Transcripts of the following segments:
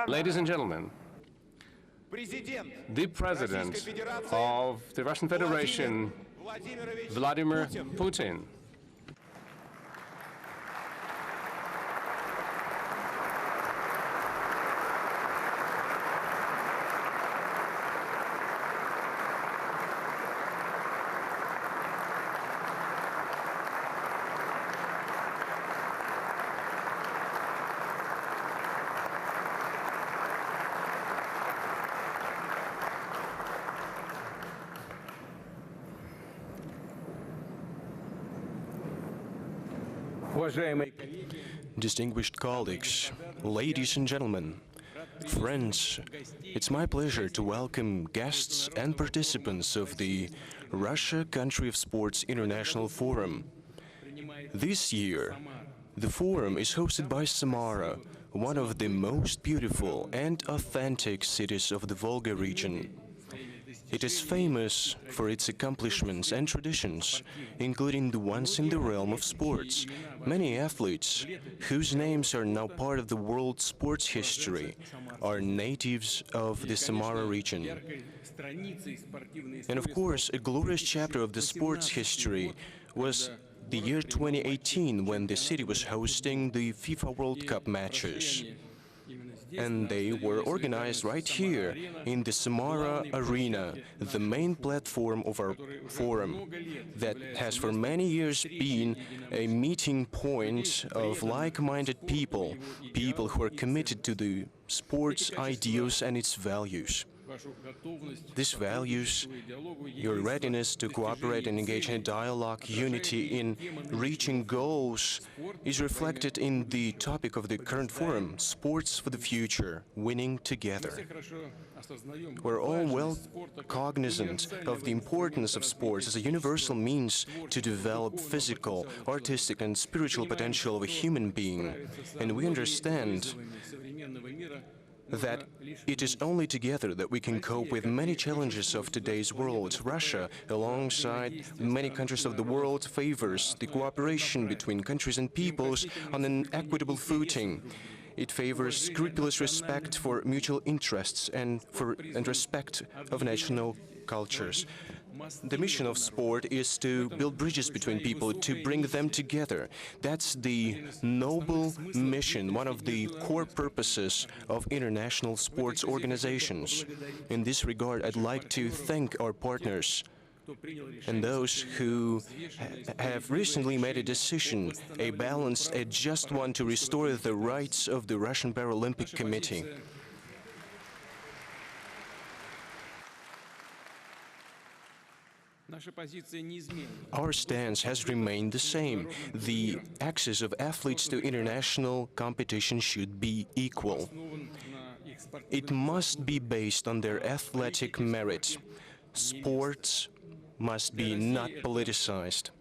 Ladies and gentlemen, the President of the Russian Federation, Vladimir Putin. Distinguished colleagues, ladies and gentlemen, friends, it's my pleasure to welcome guests and participants of the Russia Country of Sports International Forum. This year, the forum is hosted by Samara, one of the most beautiful and authentic cities of the Volga region. It is famous for its accomplishments and traditions, including the ones in the realm of sports. Many athletes, whose names are now part of the world sports history, are natives of the Samara region. And of course, a glorious chapter of the sports history was the year 2018, when the city was hosting the FIFA World Cup matches. And they were organized right here in the Samara Arena, the main platform of our forum, that has for many years been a meeting point of like-minded people, people who are committed to the sports ideals and its values. These values, your readiness to cooperate and engage in dialogue, unity in reaching goals, is reflected in the topic of the current forum, Sports for the Future, Winning Together. We're all well cognizant of the importance of sports as a universal means to develop physical, artistic and spiritual potential of a human being, and we understand that it is only together that we can cope with many challenges of today's world. Russia, alongside many countries of the world, favors the cooperation between countries and peoples on an equitable footing. It favors scrupulous respect for mutual interests and respect of national cultures. The mission of sport is to build bridges between people, to bring them together. That's the noble mission, one of the core purposes of international sports organizations. In this regard, I'd like to thank our partners and those who have recently made a decision, a balanced, a just one, to restore the rights of the Russian Paralympic Committee. Our stance has remained the same. The access of athletes to international competition should be equal. It must be based on their athletic merit. Sports must be not politicized.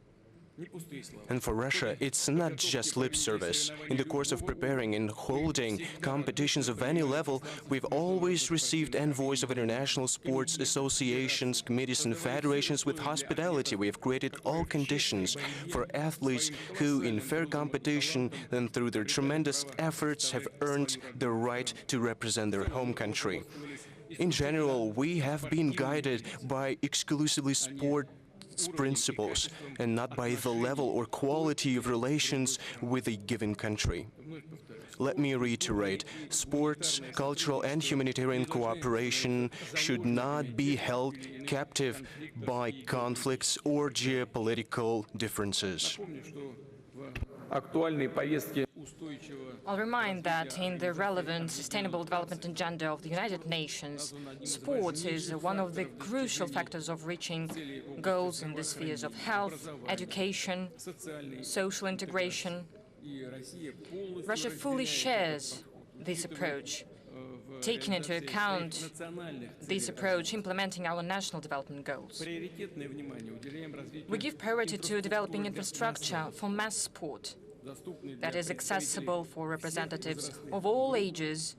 And for Russia, it's not just lip service. In the course of preparing and holding competitions of any level, we've always received envoys of international sports associations, committees and federations with hospitality. We have created all conditions for athletes who, in fair competition and through their tremendous efforts, have earned the right to represent their home country. In general, we have been guided by exclusively sports principles and not by the level or quality of relations with a given country. Let me reiterate, sports, cultural and humanitarian cooperation should not be held captive by conflicts or geopolitical differences. I'll remind that in the relevant Sustainable Development Agenda of the United Nations, sports is one of the crucial factors of reaching goals in the spheres of health, education, social integration. Russia fully shares this approach, taking into account this approach, implementing our national development goals. We give priority to developing infrastructure for mass sport that is accessible for representatives of all ages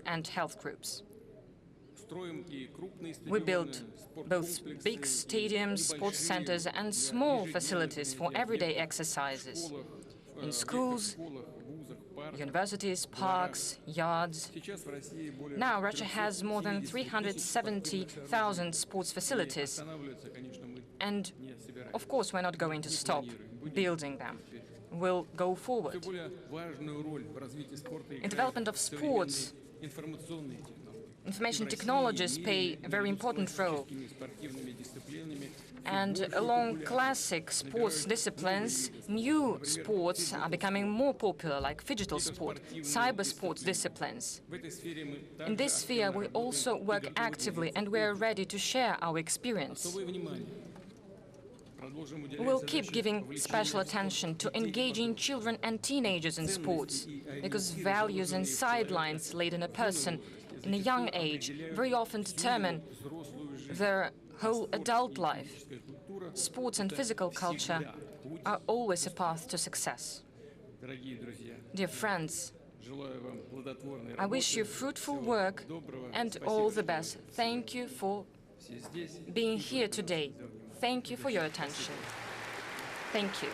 and health groups. We build both big stadiums, sports centers, and small facilities for everyday exercises in schools, universities, parks, yards. Now Russia has more than 370,000 sports facilities. And of course, we're not going to stop building them. We'll go forward. In development of sports, information technologies play a very important role. And along classic sports disciplines, new sports are becoming more popular, like digital sport, cyber sports disciplines. In this sphere, we also work actively, and we are ready to share our experience. We will keep giving special attention to engaging children and teenagers in sports, because values and sidelines laid in a person in a young age very often determine their whole adult life. Sports and physical culture are always a path to success. Dear friends, I wish you fruitful work and all the best. Thank you for being here today. Thank you for your attention. Thank you.